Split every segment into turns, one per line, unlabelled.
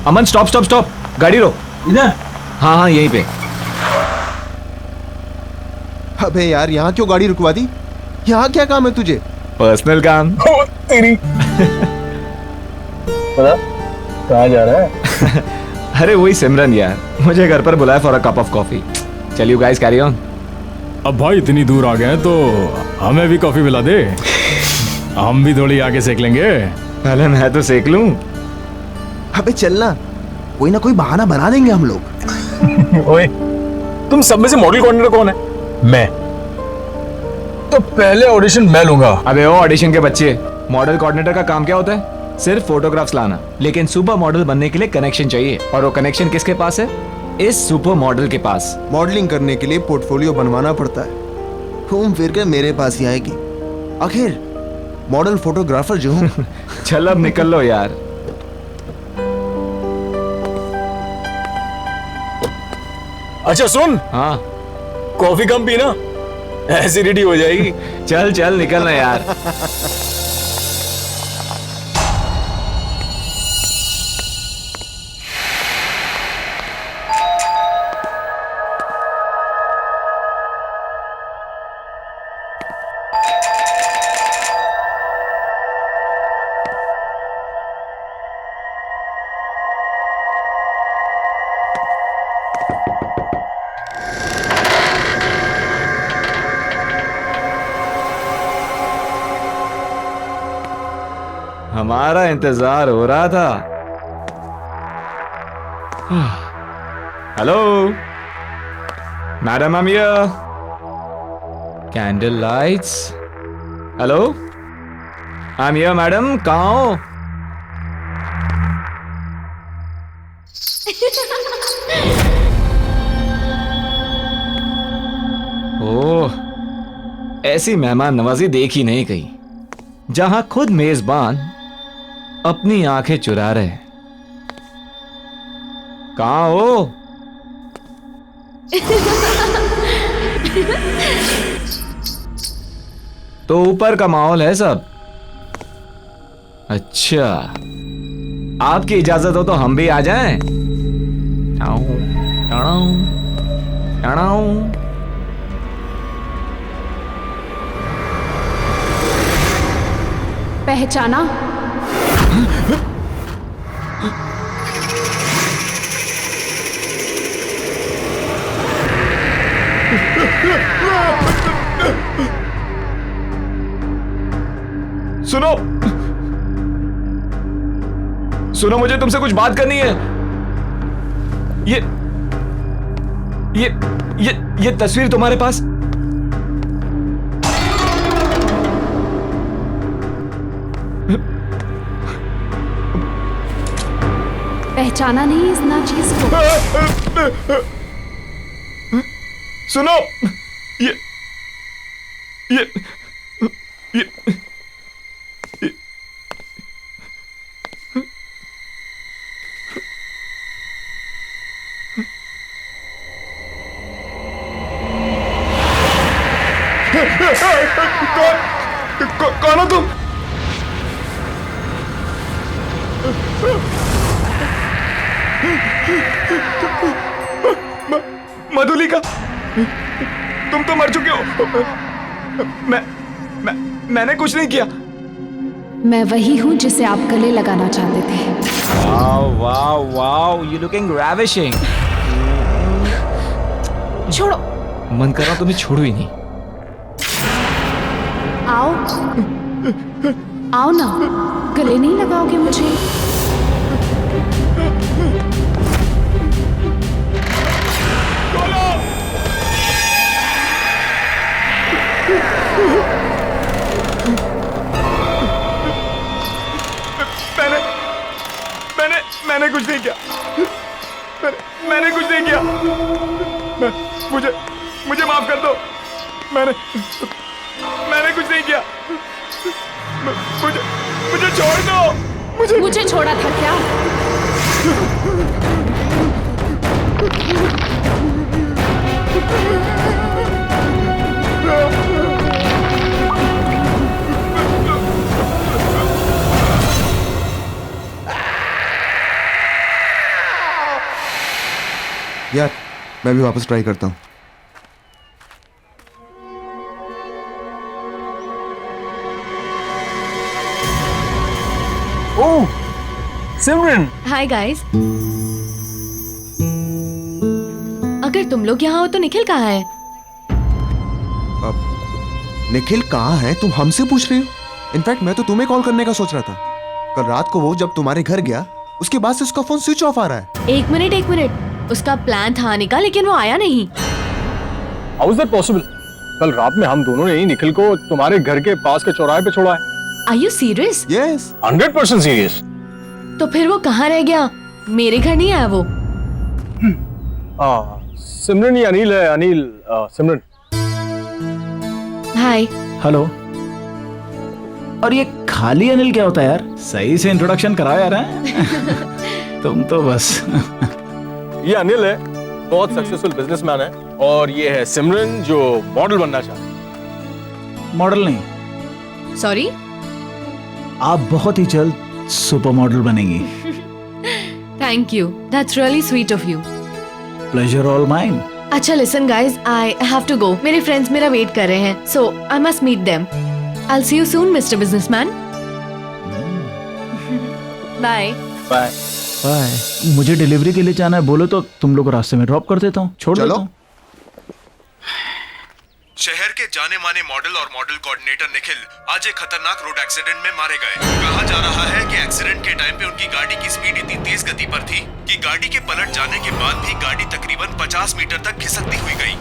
अमन stop stop stop, गाड़ी रोक।
इधर?
हाँ हाँ यहीं पे।
अबे यार यहाँ क्यों गाड़ी रुकवा दी? यहाँ क्या काम है तुझे?
पर्सनल काम।
तेरी पता कहाँ जा रहा है?
अरे वही सिमरन यार, मुझे घर पर बुलाया for a cup of coffee. चल यू गाइस कैरी ऑन।
अब भाई इतनी दूर आ गए हैं तो हमें भी कॉफी पिला दे, हम भी थोड़ी आगे सेक लेंगे।
पहले मैं तो सेक लूं।
अबे चलना, कोई ना कोई बहाना बना देंगे हम लोग।
ओए, तुम सब में से मॉडल कोऑर्डिनेटर कौन है? मैं। तो पहले ऑडिशन मैं लूंगा।
अबे ओ ऑडिशन के बच्चे, मॉडल कोऑर्डिनेटर का काम क्या होता है? सिर्फ फोटोग्राफ्स लाना। लेकिन सुपर मॉडल बनने के लिए कनेक्शन चाहिए, और वो कनेक्शन किसके पास है? इस सुपर मॉडल के पास।
मॉडलिंग करने के लिए पोर्टफोलियो बनवाना पड़ता है, घूम फिर कर मेरे पास ही आएगी। आखिर मॉडल फोटोग्राफर जो हूँ।
चल अब निकल लो यार।
अच्छा सुन,
हाँ
कॉफी कम पीना, एसिडिटी हो जाएगी।
चल चल निकलना यार। हमारा इंतजार हो रहा था। Hello madam, I am here. Candle lights. Hello I am here madam, कहाँ हो? ओह, ऐसी मेहमान नवाजी देखी नहीं कहीं, जहां खुद मेजबान अपनी आंखें चुरा रहे। कहाँ हो? तो ऊपर का माहौल है सब। अच्छा, आपकी इजाजत हो तो हम भी आ जाएं? Tau, tau, tau.
पहचाना?
सुनो सुनो, मुझे तुमसे कुछ बात करनी है। ये तस्वीर तुम्हारे पास?
पहचाना नहीं इस नाचीज को?
सुनो, ये ये ये कौन हो तुम? मधुलिका, तुम तो मर चुके हो। मैंने कुछ नहीं किया।
मैं वही हूं जिसे आप गले लगाना चाहते थे।
Wow wow wow, you looking ravishing।
छोड़ो।
मन कर रहा तुम्हें छोड़ू ही नहीं।
आओ आओ ना, गले नहीं लगाओगे मुझे?
मैंने कुछ नहीं किया। मैंने कुछ नहीं किया। मुझे माफ कर दो। मैंने कुछ नहीं किया। मुझे छोड़ दो।
मुझे छोड़ा था क्या?
यार मैं भी वापस ट्राई करता हूँ।
ओह सिमरन,
हाय गाइस। अगर तुम लोग यहाँ हो तो निखिल कहाँ है?
निखिल कहाँ है तुम हमसे पूछ रही हो? इनफैक्ट मैं तो तुम्हें कॉल करने का सोच रहा था। कल रात को वो जब तुम्हारे घर गया उसके बाद से उसका फोन स्विच ऑफ आ रहा है।
एक मिनट, उसका प्लान था आने का लेकिन वो आया नहीं।
How is that possible? कल रात में हम दोनों ने ही निखिल को तुम्हारे घर के पास के चौराहे पे छोड़ा है।
Are you serious?
Yes
100% serious.
तो फिर वो कहाँ रह गया? मेरे घर नहीं आया वो?
सिमरन ये अनिल है। अनिल, सिमरन।
हाय।
हेलो। और ये खाली अनिल क्या होता है यार? सही से इंट्रोडक्शन कराओ यार। हैं? तुम तो बस
ये अनिल है, बहुत सक्सेसफुल बिजनेसमैन है, और ये है सिमरन जो मॉडल बनना चाहता है।
मॉडल नहीं,
सॉरी।
आप बहुत ही जल्द सुपर मॉडल बनेंगी।
Thank you, that's really sweet of you.
Pleasure all mine.
अच्छा listen guys, I have to go. मेरे फ्रेंड्स मेरा वेट कर रहे हैं, so I must meet them. I will see you soon mister businessman. Bye.
Bye.
Bye. मुझे delivery के लिए जाना है, बोलो तो तुम लोग रास्ते में ड्रॉप कर देता हूँ, छोड़
चलो।
देता हूँ।
शहर के जाने माने मॉडल और मॉडल कोऑर्डिनेटर निखिल आज एक खतरनाक रोड एक्सीडेंट में मारे गए। कहा जा रहा है कि एक्सीडेंट के टाइम पे उनकी गाड़ी की स्पीड इतनी तेज गति पर थी कि गाड़ी के पलट जाने के बाद भी गाड़ी तकरीबन 50 मीटर तक खिसकती हुई गई।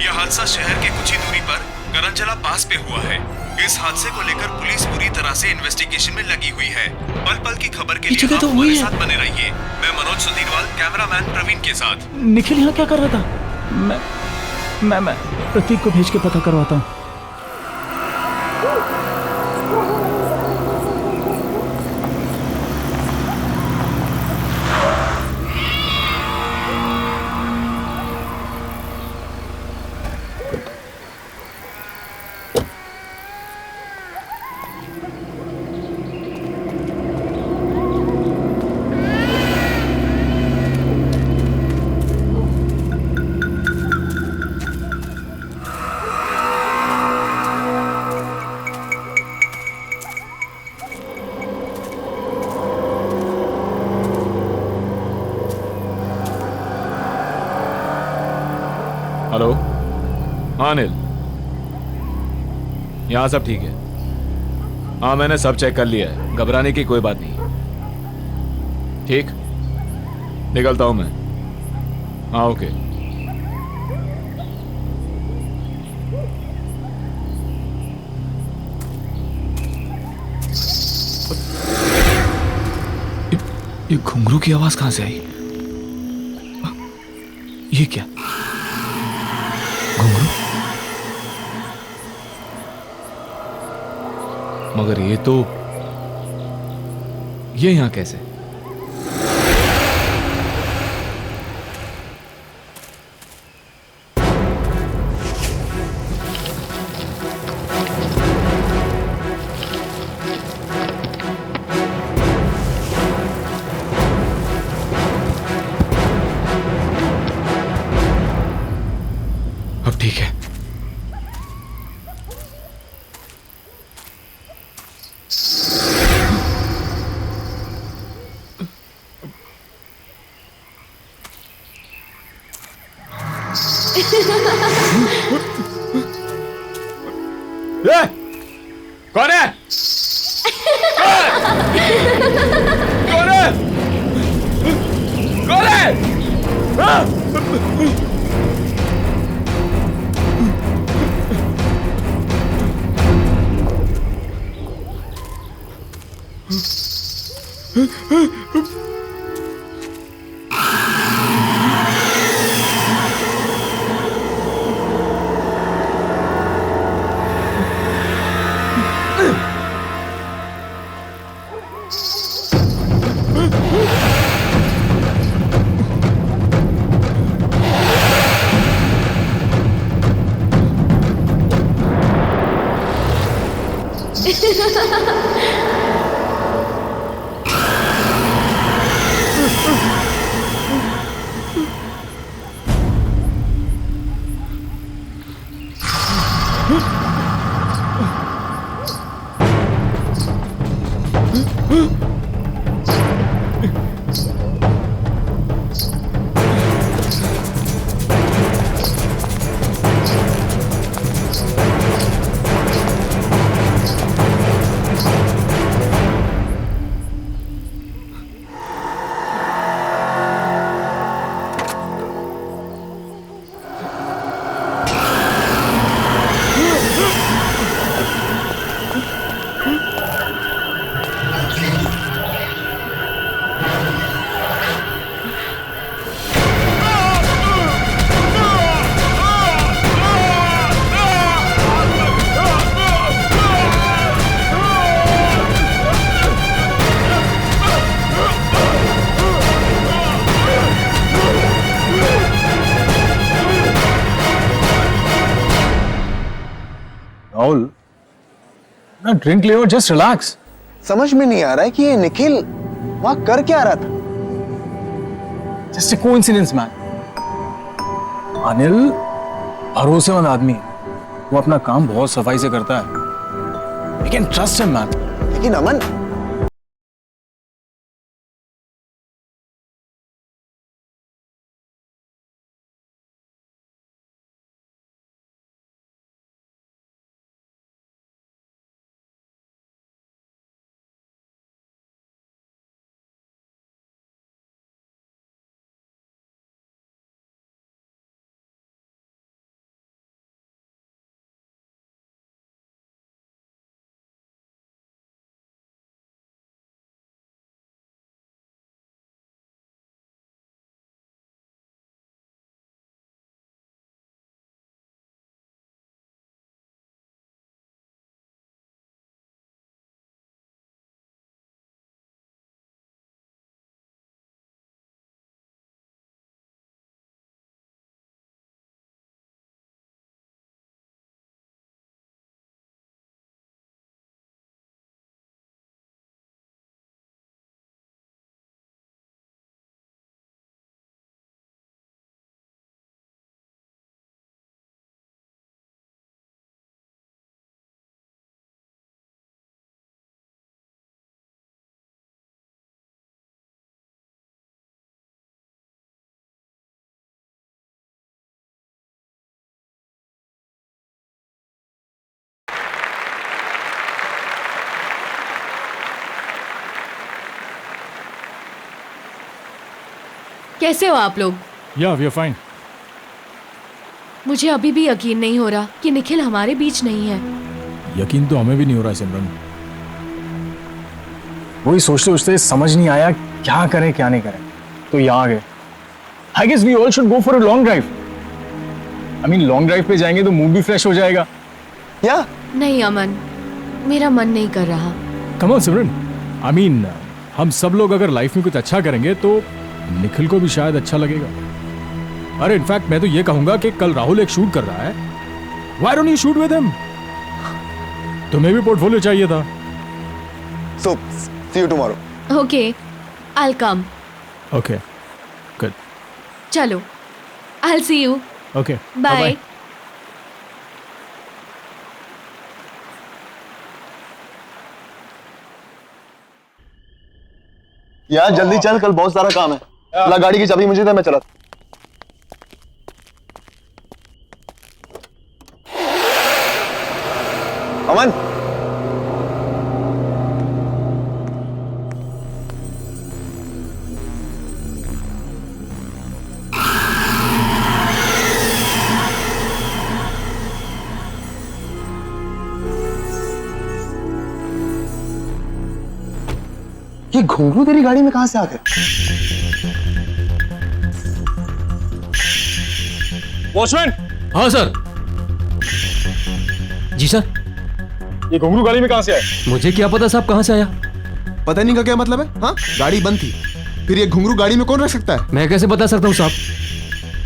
यह हादसा शहर के कुछ ही दूरी पर करंजला पास पे हुआ है। इस हादसे को लेकर पुलिस पूरी तरह से इन्वेस्टिगेशन में लगी हुई है। पल पल की खबर के लिए आप हमारे साथ बने रहिए। मैं मनोज सुधीरवाल, कैमरामैन प्रवीण के साथ।
निखिल यहाँ क्या कर रहा था? मैं प्रतीक को भेज के पता करवाता हूँ।
हेलो। हाँ अनिल, यहाँ सब ठीक है। हाँ मैंने सब चेक कर लिया है, घबराने की कोई बात नहीं। ठीक, निकलता हूँ मैं। हाँ ओके। ये घुंघरू की आवाज कहाँ से आई? ये क्या घुंघरू? मगर ये यहां कैसे? अब ठीक है। कौन है? कौन है? कौन है?
राहुल, ना ड्रिंक ले और जस्ट रिलैक्स।
समझ में नहीं आ रहा है कि ये निखिल वहां कर क्या रहा था।
Just a coincidence man. Anil भरोसेमंद आदमी है, वो अपना काम बहुत सफाई से करता है। We can trust him man.
लेकिन अमन,
कैसे हो आप लोग?
या वी आर फाइन।
मुझे अभी भी यकीन नहीं हो रहा कि निखिल हमारे बीच नहीं है।
यकीन तो हमें भी नहीं हो रहा है सिमरन।
वही सोचते सोचते समझ नहीं आया क्या करें क्या नहीं करें, तो यहाँ आ गए। I guess we all should go for a long drive. I mean long drive पे जाएंगे तो मूड भी फ्रेश हो जाएगा।
क्या?
नहीं अमन, मेरा मन नहीं कर रहा।
Come on Simran, I mean हम सब लोग अगर लाइफ में कुछ अच्छा करेंगे तो निखिल को भी शायद अच्छा लगेगा। अरे इनफैक्ट मैं तो ये कहूंगा कि कल राहुल एक शूट कर रहा है, why don't you shoot with him? तुम्हें भी पोर्टफोलियो चाहिए था।
So, see you tomorrow.
Okay, I'll come.
Okay good,
चलो, I'll see you.
Okay
Bye.
यार जल्दी चल, कल बहुत सारा काम है। ला गाड़ी की चाबी मुझे दे, मैं चला। अमन, ये घुंघरू तेरी गाड़ी में कहां से आ गए?
वॉचमैन,
हाँ सर। जी सर।
ये घुंघरू गाड़ी में कहां से आए?
मुझे क्या पता साहब कहाँ से आया।
पता नहीं का क्या मतलब है? हाँ, गाड़ी बंद थी, फिर ये घुंघरू गाड़ी में कौन रख सकता है?
मैं कैसे बता सकता हूँ साहब,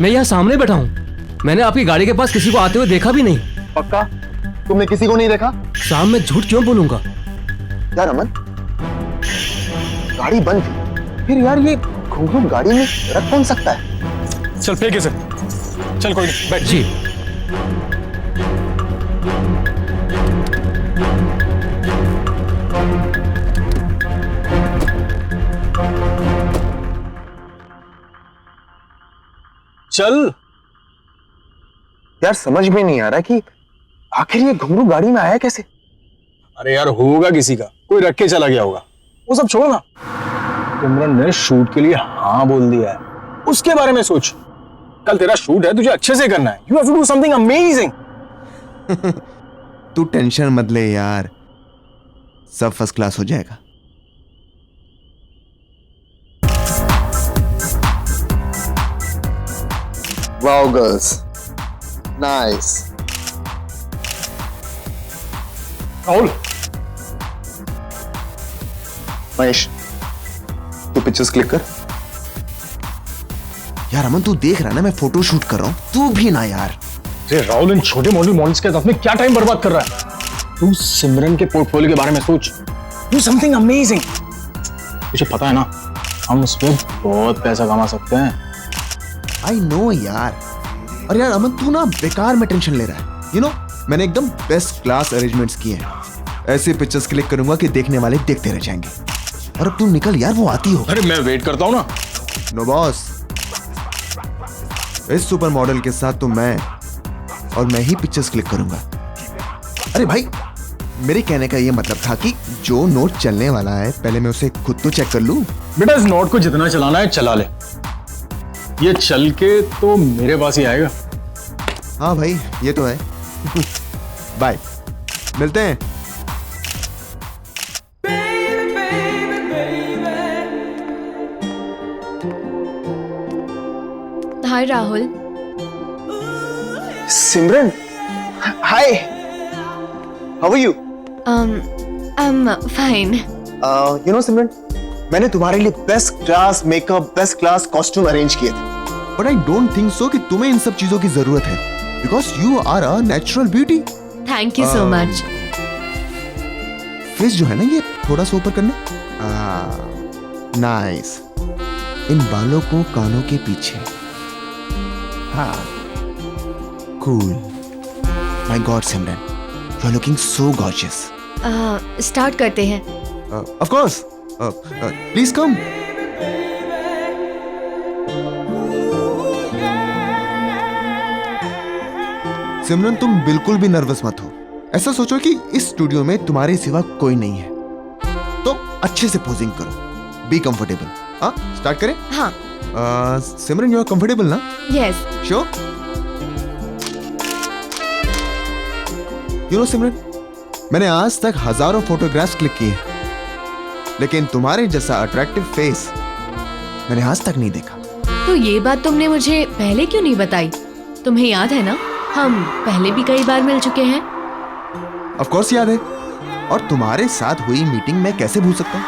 मैं यहाँ सामने बैठा हूँ। मैंने आपकी गाड़ी के पास किसी को आते हुए देखा भी नहीं।
पक्का? तुमने किसी को नहीं देखा?
साहब मैं झूठ क्यों बोलूंगा?
यार अमन, गाड़ी बंद थी, फिर यार ये घुंघरू गाड़ी में रख कौन सकता है?
चल फेंक इसे। चल कोई नहीं, बैठ।
जी।
चल।
यार समझ में नहीं आ रहा कि आखिर ये घुंगरू गाड़ी में आया कैसे।
अरे यार होगा किसी का, कोई रख के चला गया होगा। वो सब छोड़ो ना, सिमरन ने शूट के लिए हाँ बोल दिया है, उसके बारे में सोच। कल तेरा शूट है, तुझे अच्छे से करना है। You have to do something amazing.
तू टेंशन मत ले यार, सब फर्स्ट क्लास हो जाएगा। Wow girls, nice.
Rahul,
Mahesh तू पिक्चर्स क्लिक कर। यार अमन तू देख रहा है ना मैं फोटो शूट कर रहा हूं, तू भी ना यार।
अरे राहुल, इन छोटे मॉडल्स के साथ में क्या टाइम बर्बाद कर रहा है? तू सिमरन के पोर्टफोलियो के बारे में सोच। Do something amazing. तुझे पता है ना, हम उस पर बहुत पैसा कमा सकते हैं।
आई नो यार। और यार अमन तू ना बेकार में टेंशन ले रहा है। यू नो मैंने एकदम बेस्ट क्लास अरेंजमेंट्स किए हैं। ऐसे पिक्चर्स क्लिक करूंगा कि देखने वाले देखते रह जाएंगे। और अब तू निकल यार, वो आती हो।
अरे मैं वेट करता हूँ ना।
नो बॉस, इस सुपर मॉडल के साथ तो मैं ही पिक्चर्स क्लिक करूंगा। अरे भाई, मेरे कहने का ये मतलब था कि जो नोट चलने वाला है पहले मैं उसे खुद तो चेक कर लूं।
बेटा इस नोट को जितना चलाना है चला ले, ये चल के तो मेरे पास ही आएगा।
हाँ भाई ये तो है। बाय, मिलते हैं।
Hi Rahul.
Simran, hi, how are you?
I am fine.
You know Simran, मैंने तुम्हारे लिए best class makeup, best class costume arrange किए थे, but I don't think so कि तुम्हें इन सब चीजों की जरूरत है, because you are a natural beauty.
Thank you so much.
Face जो है ना ये थोड़ा सा ऊपर करना। नाइस। इन बालों को कानों के पीछे। हाँ, cool. My god Simran, you are looking so gorgeous.
Start करते हैं।
Of course, please come. Simran तुम बिल्कुल भी नर्वस मत हो। ऐसा सोचो कि इस स्टूडियो में तुम्हारे सिवा कोई नहीं है, तो अच्छे से पोजिंग करो। Be comfortable. हाँ, स्टार्ट करें?
हाँ।
सिमरन यू आर कंफर्टेबल ना?
Yes.
Sure? You know Simran, मैंने आज तक हजारों फोटोग्राफ्स क्लिक किए, लेकिन तुम्हारे जैसा अट्रैक्टिव फेस मैंने आज तक नहीं देखा।
तो ये बात तुमने मुझे पहले क्यों नहीं बताई? तुम्हें याद है ना, हम पहले भी कई बार मिल चुके हैं।
ऑफ कोर्स याद है। और तुम्हारे साथ हुई मीटिंग मैं कैसे भूल सकता हूं?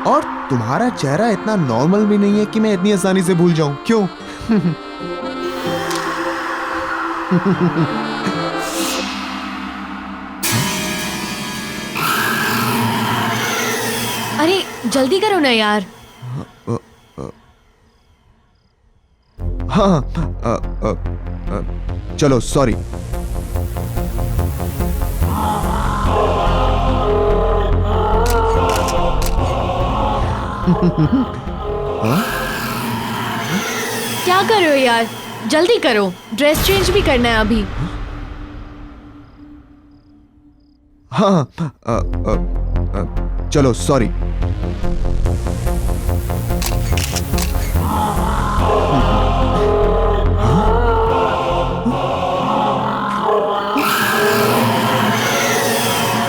और तुम्हारा चेहरा इतना नॉर्मल भी नहीं है कि मैं इतनी आसानी से भूल जाऊं। क्यों?
अरे जल्दी करो ना यार।
हाँ, चलो सॉरी।
क्या कर रहे हो यार, जल्दी करो, ड्रेस चेंज भी करना है अभी।
हाँ, चलो सॉरी।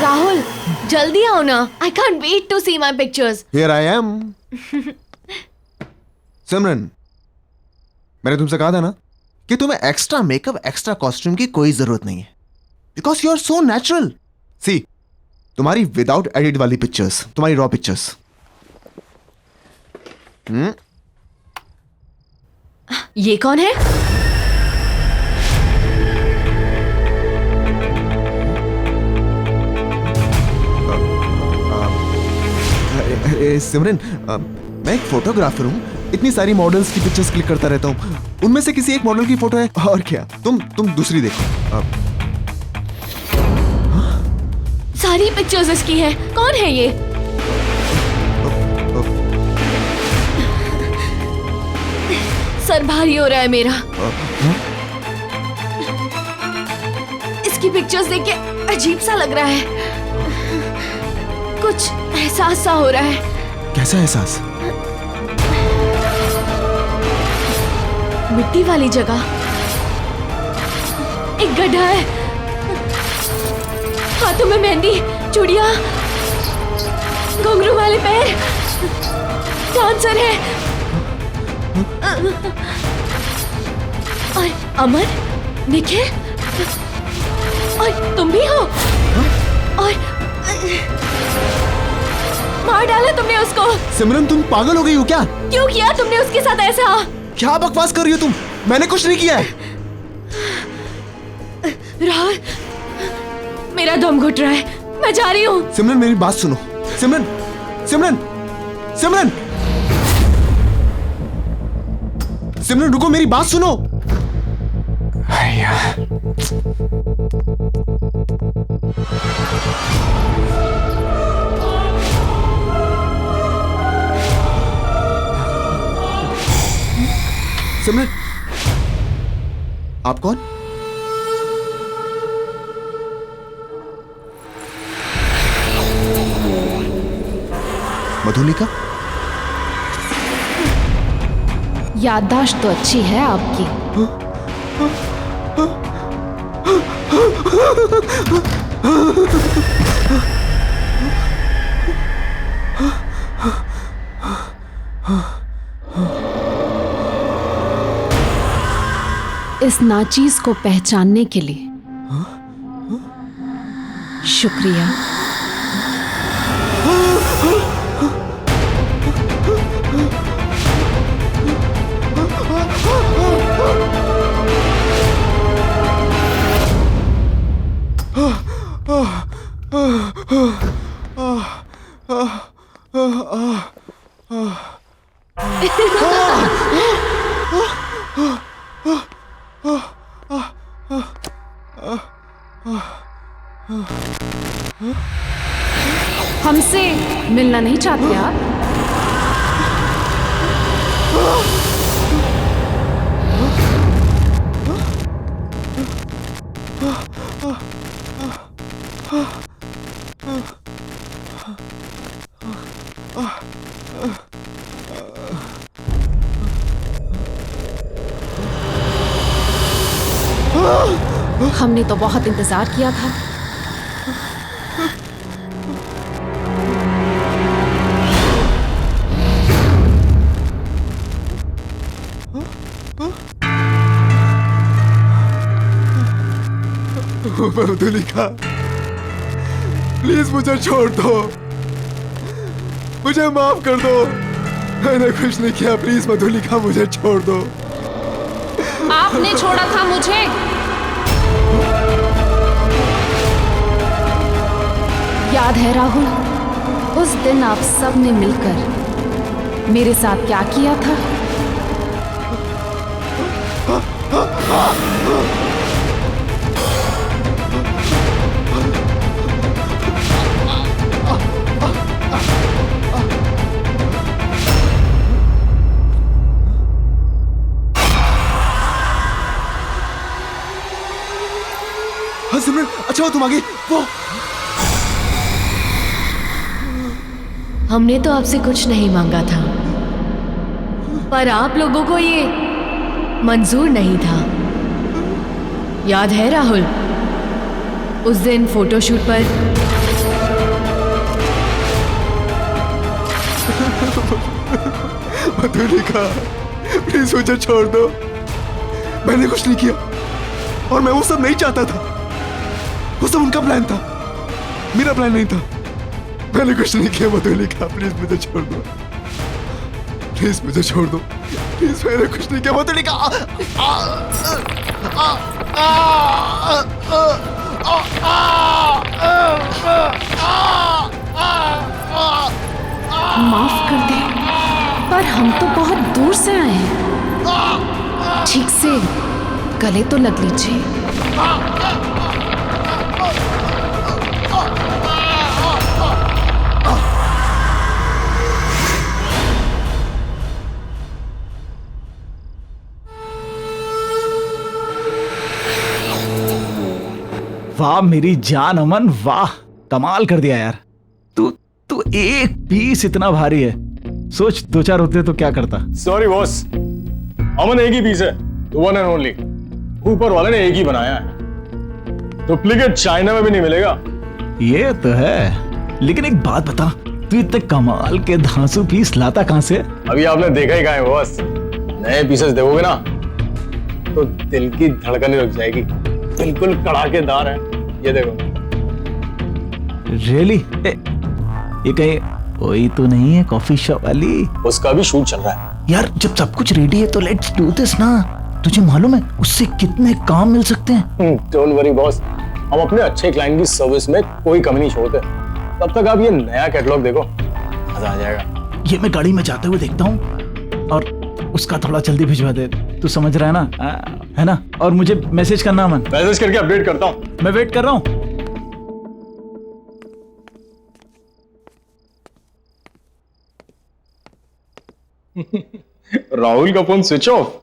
राहुल जल्दी आओ ना, I can't wait to see my pictures.
Here I am. Simran, मैंने तुमसे कहा था ना कि तुम्हें एक्स्ट्रा मेकअप, एक्स्ट्रा कॉस्ट्यूम की कोई जरूरत नहीं है, because you are so natural. See, तुम्हारी विदाउट एडिट वाली पिक्चर्स, तुम्हारी रॉ पिक्चर्स।
ये कौन है?
सिमरन, मैं एक फोटोग्राफर हूँ, इतनी सारी मॉडल्स की पिक्चर्स क्लिक करता रहता हूँ, उनमें से किसी एक मॉडल की फोटो है। और क्या, तुम दूसरी देखो।
सारी पिक्चर्स इसकी हैं। कौन है ये? सर भारी हो रहा है मेरा। इसकी पिक्चर्स देख के अजीब सा लग रहा है, कुछ एहसास सा हो रहा है।
कैसा एहसास?
मिट्टी वाली जगह एक गड्ढा है, हाथों में मेहंदी, चूड़ियां, घुंघरू वाले पैर, डांसर है। और अमन, निखिल, और तुम भी हो। और मार डाला तुमने उसको।
सिमरन तुम पागल हो गई हो क्या?
क्यों किया तुमने उसके साथ ऐसा?
क्या बकवास कर रही हो तुम? मैंने कुछ नहीं किया है।
राहुल, मेरा दम घुट रहा है, मैं जा रही हूँ।
सिमरन मेरी बात सुनो। सिमरन, सिमरन, सिमरन, सिमरन रुको, मेरी बात सुनो। सिमरन, आप कौन? मधुलिका?
याददाश्त तो अच्छी है आपकी। इस नाचीज को पहचानने के लिए शुक्रिया। हमसे मिलना नहीं चाहते आप? हमने तो बहुत इंतजार किया था।
मधुलिका, प्लीज मुझे छोड़ दो, मुझे माफ कर दो, मैंने कुछ नहीं किया। प्लीज मधुलिका, मुझे छोड़ दो।
आपने छोड़ा था मुझे। याद है राहुल, उस दिन आप सब ने मिलकर मेरे साथ क्या किया था?
हाँ सिमरन, अच्छा हो तुम आ गई। वो
हमने तो आपसे कुछ नहीं मांगा था, पर आप लोगों को ये मंजूर नहीं था। याद है राहुल, उस दिन फोटोशूट पर
मधुलिका, प्लीज मुझे छोड़ दो, मैंने कुछ नहीं किया और मैं वो सब नहीं चाहता था। वो सब उनका प्लान था, मेरा प्लान नहीं था। मैंने कुछ नहीं किया मधुलिका, प्लीज मुझे छोड़ दो, प्लीज मुझे छोड़ दो, प्लीज। मैंने कुछ नहीं किया मधुलिका।
माफ कर दे, पर हम तो बहुत दूर से आए हैं। ठीक से गले तो लग लीजिए।
वाह मेरी जान अमन, वाह कमाल कर दिया यार। तू तू एक पीस इतना भारी है, सोच 2-4 होते तो क्या करता।
सॉरी बॉस, अमन एक ही पीस है, वन एंड ओनली। ऊपर वाले ने एक ही बनाया है, डुप्लीकेट चाइना में भी नहीं मिलेगा।
ये तो है, लेकिन एक बात बता, तू इतने कमाल के धांसू पीस लाता कहां से?
अभी आपने देखा ही कहाँ है बॉस। नए पीसेस देखोगे ना तो दिल की धड़कन रुक जाएगी, बिल्कुल कड़ाकेदार है। ये देखो।
रियली? ये कहीं वही तो नहीं है कॉफी शॉप वाली?
उसका भी शूट चल रहा है
यार जब सब कुछ रेडी है तो लेट्स डू दिस ना। तुझे मालूम है उससे कितने काम मिल सकते हैं?
डोंट वरी बॉस, हम अपने अच्छे क्लाइंट की सर्विस में कोई कमी नहीं छोड़ते। तब तक आप ये नया कैटलॉग देखो, मजा आ जाएगा।
ये मैं गाड़ी में जाते हुए देखता हूँ, और उसका थोड़ा जल्दी भिजवा दे, तू समझ रहा है ना? है ना? और मुझे मैसेज करना अमन।
मैसेज करके अपडेट करता हूँ।
मैं वेट कर रहा हूँ।
राहुल का फोन स्विच ऑफ।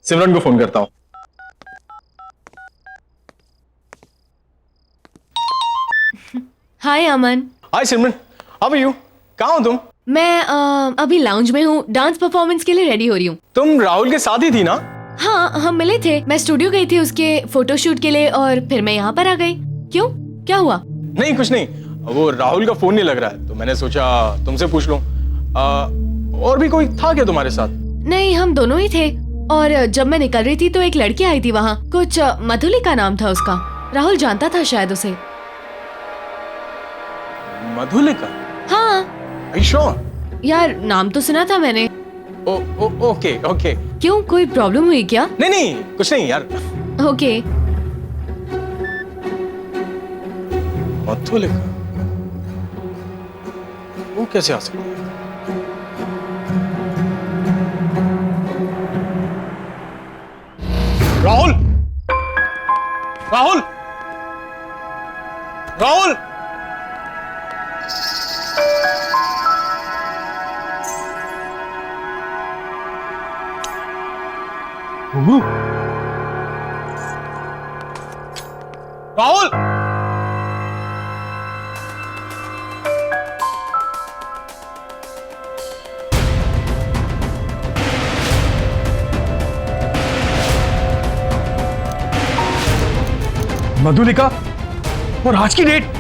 सिमरन को फोन करता हूँ।
हाय अमन।
हाय सिमरन, हाउ आर यू? कहाँ हो तुम?
मैं अभी लाउंज में हूँ, डांस परफॉर्मेंस के लिए रेडी हो रही हूँ।
तुम राहुल के साथ ही थी ना?
हाँ, हम मिले थे। मैं स्टूडियो गई थी उसके फोटोशूट के लिए और फिर मैं यहाँ पर आ गई। क्यों, क्या हुआ?
नहीं कुछ नहीं, वो राहुल का फोन नहीं लग रहा है तो मैंने सोचा तुमसे पूछ लूं। और भी कोई था क्या तुम्हारे साथ?
नहीं, हम दोनों ही थे। और जब मैं निकल रही थी तो एक लड़की आई थी वहाँ, कुछ मधुलिका नाम था उसका। राहुल जानता था शायद उसे।
मधुलिका?
हाँ।
Are you sure?
यार नाम तो सुना था मैंने।
Okay okay.
क्यों, कोई प्रॉब्लम हुई क्या?
नहीं नहीं कुछ नहीं यार।
ओके।
मधुलिका वो कैसे आ सकती है? राहुल, राहुल, राहुल! राहुल! मधुलिका और आज की डेट?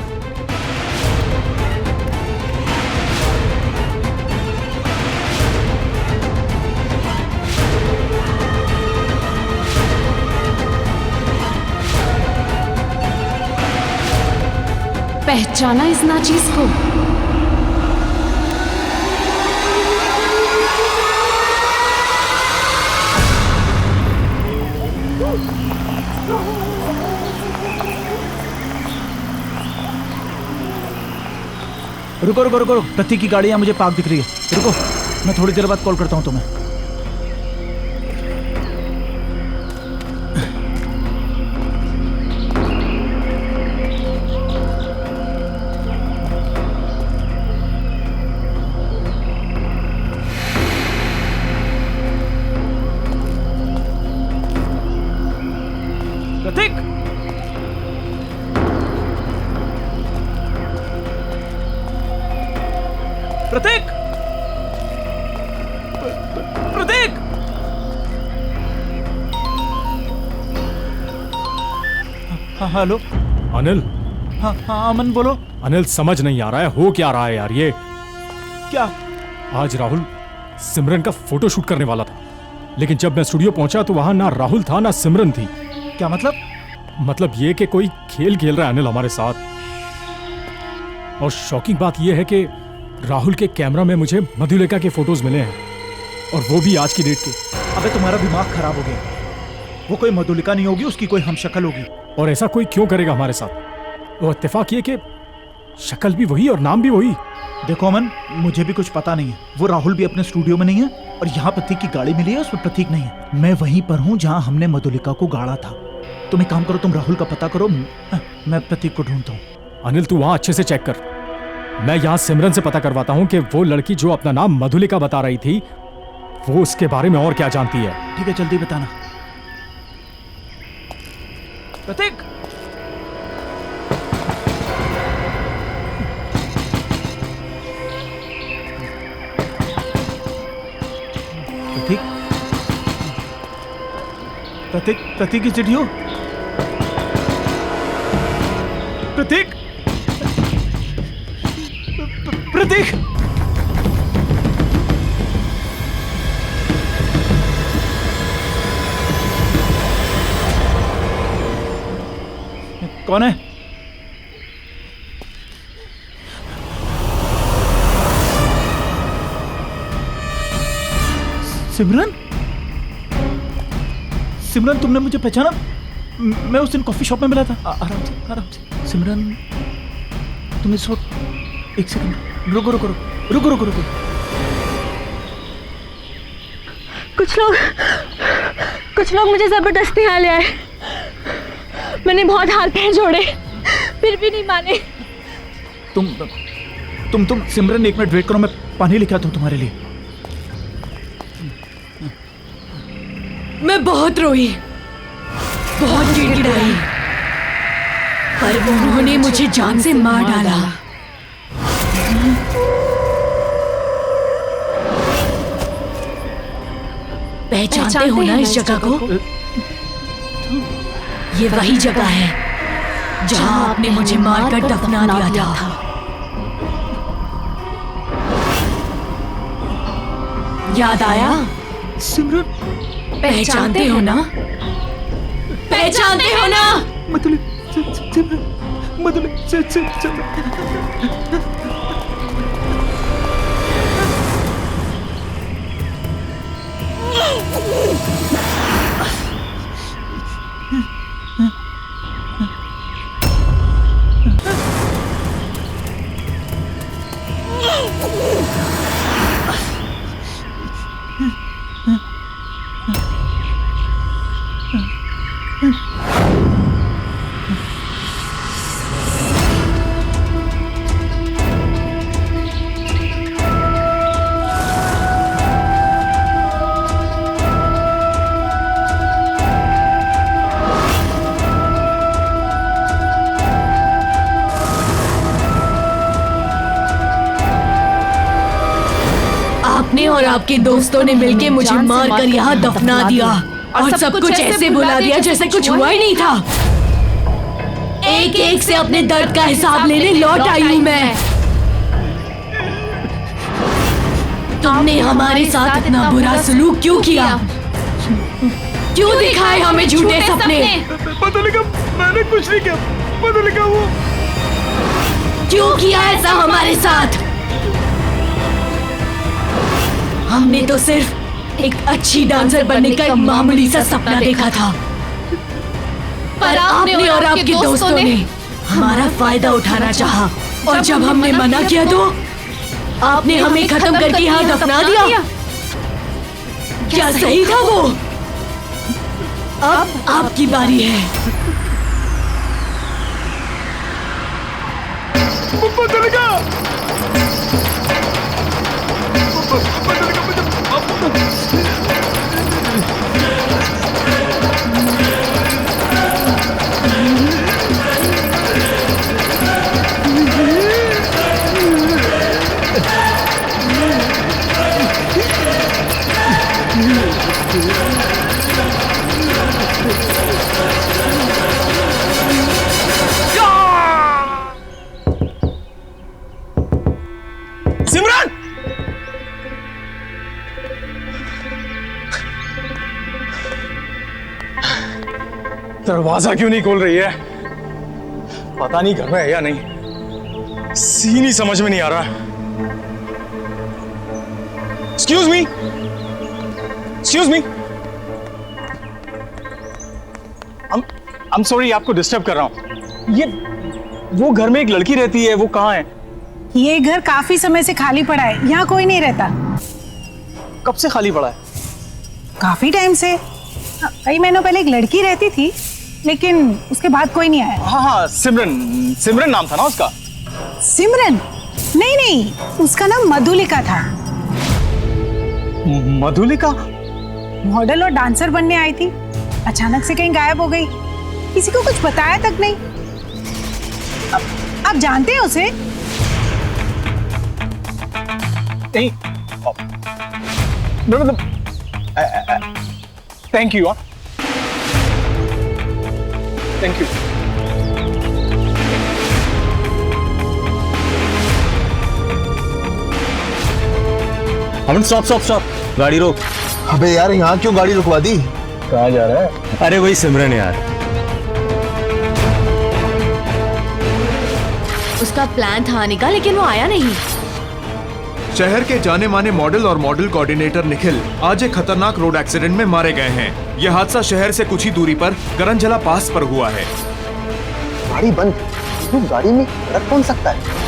पहचाना इस नाचीज को?
रुको रुको रुको, प्रतीक की गाड़ी यहाँ मुझे पार्क दिख रही है। रुको, मैं थोड़ी देर बाद कॉल करता हूँ तुम्हें। प्रतीक! प्रतीक! प्रतीक! हाँ हेलो।
अनिल।
हाँ हाँ अमन बोलो।
अनिल समझ नहीं आ रहा है हो क्या रहा है यार ये।
क्या?
आज राहुल सिमरन का फोटो शूट करने वाला था, लेकिन जब मैं स्टूडियो पहुंचा तो वहां ना राहुल था ना सिमरन थी।
क्या मतलब?
मतलब ये कि कोई खेल खेल रहा है अनिल हमारे साथ। और शॉकिंग बात यह है कि राहुल के कैमरा में मुझे मधुलिका के फोटोज मिले हैं, और वो भी आज की डेट के।
अबे तुम्हारा दिमाग खराब हो गया। वो कोई मधुलिका नहीं होगी, उसकी कोई हमशक्ल होगी।
और ऐसा कोई क्यों करेगा हमारे साथ? वो इत्तेफाक ये कि शक्ल भी वही और नाम भी वही।
देखो अमन, मुझे भी कुछ पता नहीं है। वो राहुल भी अपने स्टूडियो में नहीं है, और यहाँ प्रतीक की गाड़ी मिली है उसमें प्रतीक नहीं है। मैं वहीं पर हूँ जहाँ हमने मधुलिका को गाड़ा था। तुम एक काम करो, तुम राहुल का पता करो, मैं प्रतीक को ढूंढता हूँ।
अनिल तू वहां अच्छे से चेक कर, मैं यहाँ सिमरन से पता करवाता हूँ कि वो लड़की जो अपना नाम मधुलिका बता रही थी वो उसके बारे में और क्या जानती है।
ठीक है, जल्दी बताना। प्रतीक! प्रतीक, प्रतीक, प्रतीक इज इट यू? प्रतीक, प्रतीक, कौन है? सिमरन? सिमरन, तुमने मुझे पहचाना? मैं उस दिन कॉफी शॉप में मिला था। आराम से, आराम से। सिमरन, तुम इस वक्त, एक सेकंड, रुको रुको रुको रुको रुको रुको।
कुछ लोग मुझे जबरदस्ती यहाँ ले आए। मैंने बहुत हाथ पैर जोड़े, फिर भी नहीं माने।
तुम सिमरन, एक मिनट वेट करो, मैं पानी लेके आता हूँ तुम्हारे लिए।
मैं बहुत रोई, बहुत गिड़गिड़ाई, पर उन्होंने मुझे जान से मार डाला। पहचानते हो ना इस जगह को? ये वही जगह है जहां आपने मुझे मारकर दफना दिया था। याद आया?
सिमरन,
पहचानते हो ना? पहचानते हो ना?
मधुली, सिमरन, मधुली,
आपने और आपके दोस्तों ने मिलके मुझे मारकर यहाँ दफना दिया और सब कुछ ऐसे भुला दिया जैसे कुछ हुआ ही नहीं था। एक एक से अपने दर्द का हिसाब लेने लौट आई हूँ मैं। तुमने हमारे साथ इतना बुरा सलूक क्यों किया? क्यों दिखाए हमें झूठे सपने?
मधुलिका, मैंने कुछ नहीं किया। मधुलिका, वो
क्यों किया ऐसा हमारे साथ? हमने तो सिर्फ एक अच्छी डांसर बनने का एक मामूली सा सपना देखा था, पर आपने और आपके दोस्तों ने हमारा फायदा उठाना चाहा, और जब हमने मना किया तो आपने हमें खत्म करके यहाँ दफना दिया। क्या सही था वो? अब आपकी बारी है।
मधुलिका,
सिमरन! दरवाजा क्यों नहीं खोल रही है? पता नहीं घर में है या नहीं। सीन ही समझ में नहीं आ रहा। Excuse me, excuse me. I'm sorry आपको डिस्टर्ब कर रहा हूं। ये वो घर में एक लड़की रहती है, वो कहाँ है?
ये घर काफी समय से खाली पड़ा है, यहाँ कोई नहीं रहता।
कब से खाली पड़ा है?
काफी टाइम से। कई महीनों पहले एक लड़की रहती थी, लेकिन उसके बाद कोई नहीं आया।
हाँ हाँ, सिमरन, सिमरन नाम था ना उसका?
सिमरन? नहीं नहीं, उसका नाम मधुलिका था।
मधुलिका?
मॉडल और डांसर बनने आई थी, अचानक से कहीं गायब हो गई, किसी को कुछ बताया तक नहीं। आप जानते हैं उसे?
नहीं, मतलब thank you. Thank you. Aman stop stop stop, गाड़ी रोक।
अबे यार यहाँ क्यों गाड़ी रुकवा दी?
कहाँ जा रहा है?
अरे वही सिमरन यार।
उसका प्लान था आने का, लेकिन वो आया नहीं।
शहर के जाने माने मॉडल और मॉडल कोऑर्डिनेटर निखिल आज एक खतरनाक रोड एक्सीडेंट में मारे गए हैं। यह हादसा शहर से कुछ ही दूरी पर करंजला पास पर हुआ है।
गाड़ी बंद, तो गाड़ी में रख कौन सकता है?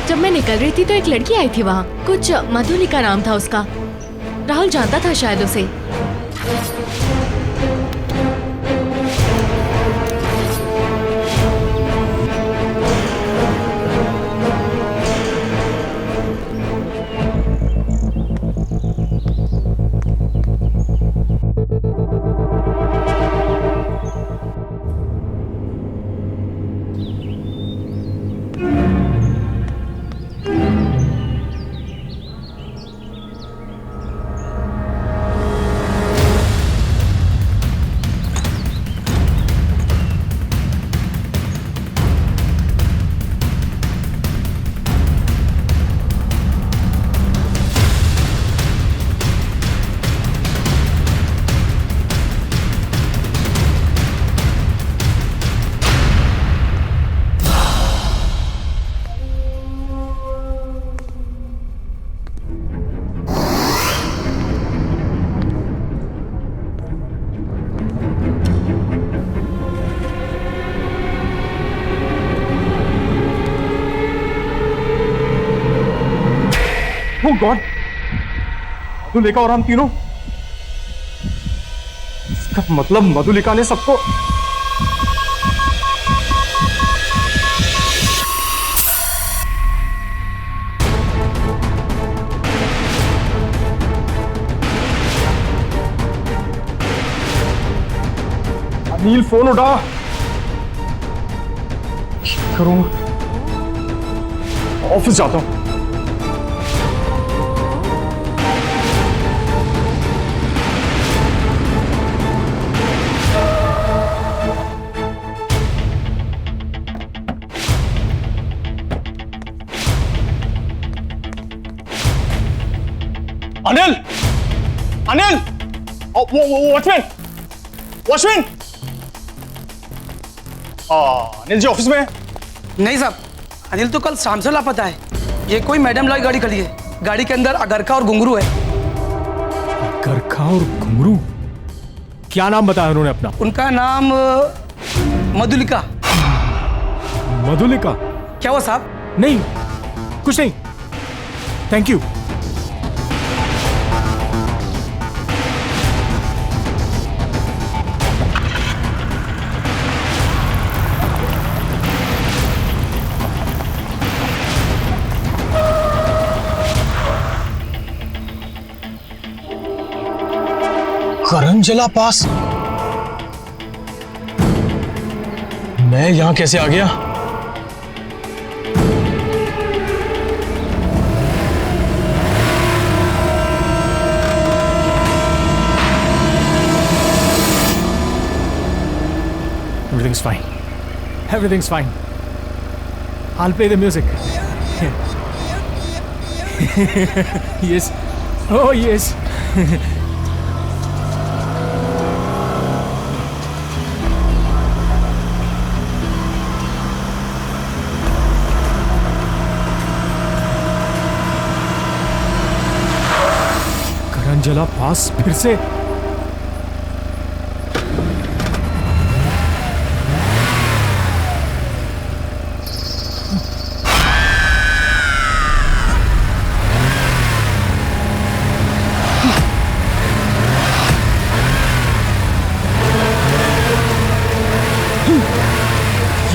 जब मैं निकल रही थी तो एक लड़की आई थी वहाँ, कुछ मधुलिका नाम था उसका। राहुल जानता था शायद उसे।
Oh God! मधुलिका और हम तीनों, इसका मतलब मधुलिका ने सबको। अनिल फोन उठा। करूँ, ऑफिस जाता हूं। Anil, Anil, watchman, watchman. Anil ji office में?
नहीं साहब, अनिल तो कल शाम से लापता है। ये कोई मैडम लाई गाड़ी खड़ी है। गाड़ी के अंदर अगरखा और घुंघरू है।
अगरखा और घुंघरू? क्या नाम बताया उन्होंने अपना?
उनका नाम मधुलिका।
मधुलिका?
क्या हुआ साहब?
नहीं, कुछ नहीं, थैंक यू।
करंजला पास? मैं यहां कैसे आ गया?
Everything's fine. Everything's fine. I'll play the music. Yes. Oh, yes. करंजला पास फिर से?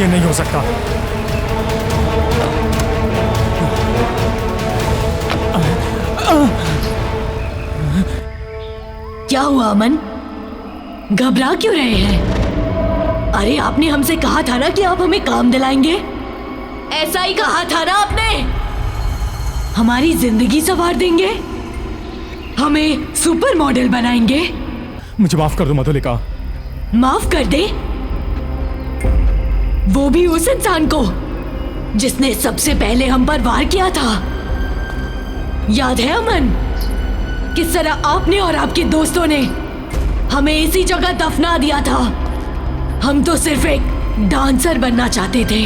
ये नहीं हो सकता।
क्या हुआ अमन? घबरा क्यों रहे हैं? अरे आपने हमसे कहा था ना कि आप हमें काम दिलाएंगे। ऐसा ही कहा था ना आपने? हमारी जिंदगी संवार देंगे। हमें सुपर मॉडल बनाएंगे?
मुझे माफ कर दो मधुलिका।
माफ कर दे? वो भी उस इंसान को जिसने सबसे पहले हम पर वार किया था। याद है अमन, किस तरह आपने और आपके दोस्तों ने हमें इसी जगह दफना दिया था। हम तो सिर्फ एक डांसर बनना चाहते थे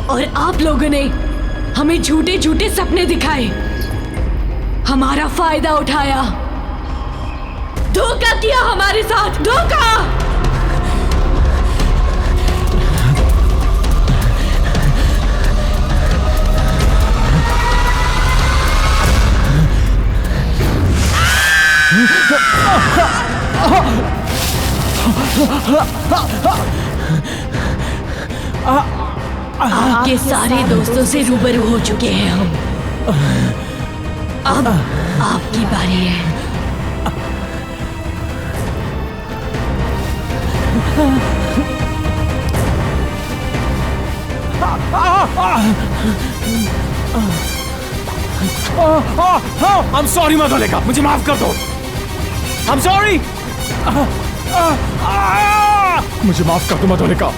और आप लोगों ने हमें झूठे झूठे सपने दिखाए, हमारा फायदा उठाया, धोखा किया हमारे साथ, धोखा। आपके सारे दोस्तों से रूबरू हो चुके हैं हम। अब आपकी बारी है।
I'm sorry मधुलिका, मुझे माफ कर दो। I'm sorry। मुझे माफ कर दो मधुलिका।